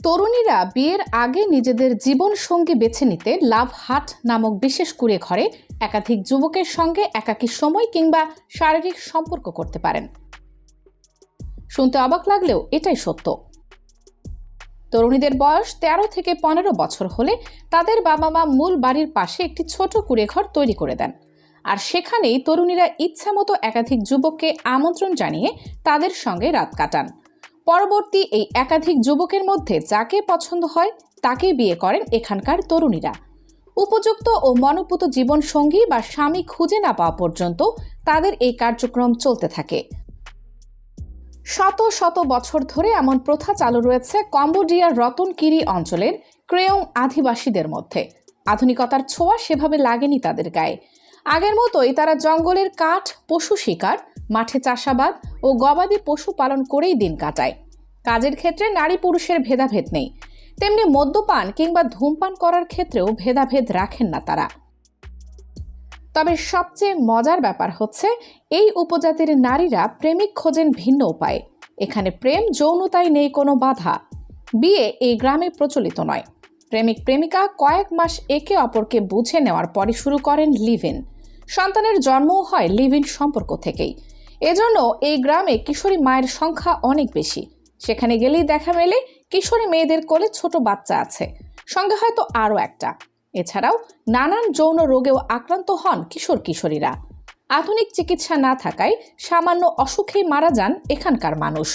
তরুণীরা বিয়ের আগে নিজেদের জীবন সঙ্গী বেছে নিতে লাভ হাট নামক বিশেষ কুঁড়ে ঘরে একাধিক যুবকের সঙ্গে একাকী সময় কিংবা শারীরিক সম্পর্ক করতে পারেন। শুনতে অবাক লাগলেও এটাই সত্য। তরুণীদের বয়স 13 থেকে 15 বছর হলে তাদের বাবা মা মূল বাড়ির পাশে একটি ছোট কুঁড়ে ঘর তৈরি করে দেন, আর সেখানেই তরুণীরা ইচ্ছামতো একাধিক যুবককে আমন্ত্রণ জানিয়ে তাদের সঙ্গে রাত কাটান। পরবর্তী এই একাধিক যুবকের মধ্যে যাকে পছন্দ হয় তাকে বিয়ে করেন এখানকার তরুণীরা। উপযুক্ত ও মনোপুত জীবন সঙ্গী বা স্বামী খুঁজে না পাওয়া পর্যন্ত তাদের এই কার্যক্রম চলতে থাকে। শত শত বছর ধরে এমন প্রথা চালু রয়েছে কম্বোডিয়ার রতনকিরি অঞ্চলের ক্রেয়ং আদিবাসীদের মধ্যে। আধুনিকতার ছোঁয়া সেভাবে লাগেনি তাদের গায়ে। আগের মতোই তারা জঙ্গলের কাঠ, পশু শিকার, মাঠে চাষাবাদ ও গবাদি পশু পালন করেই দিন কাটায়। কাজের ক্ষেত্রে নারী পুরুষের ভেদাভেদ নেই, তেমনি মদ্যপান কিংবা ধূমপান করার ক্ষেত্রেও ভেদাভেদ রাখেন না তারা। তবে সবচেয়ে মজার ব্যাপার হচ্ছে এই উপজাতির নারীরা প্রেমিক খোঁজেন ভিন্ন উপায়ে। এখানে প্রেম যৌনতায় নেই কোনো বাধা। বিয়ে এই গ্রামে প্রচলিত নয়। প্রেমিক প্রেমিকা কয়েক মাস একে অপরকে বুঝে নেওয়ার পরে শুরু করেন লিভ ইন। সন্তানের জন্মও হয় লিভ ইন সম্পর্ক থেকেই। এজন্য এই গ্রামে কিশোরী মায়ের সংখ্যা অনেক বেশি। সেখানে গেলেই দেখা মেলে কিশোরী মেয়েদের কোলে ছোট বাচ্চা আছে, সঙ্গে হয়তো আরও একটা। এছাড়াও নানান যৌন রোগেও আক্রান্ত হন কিশোর কিশোরীরা। আধুনিক চিকিৎসা না থাকায় সামান্য অসুখেই মারা যান এখানকার মানুষ।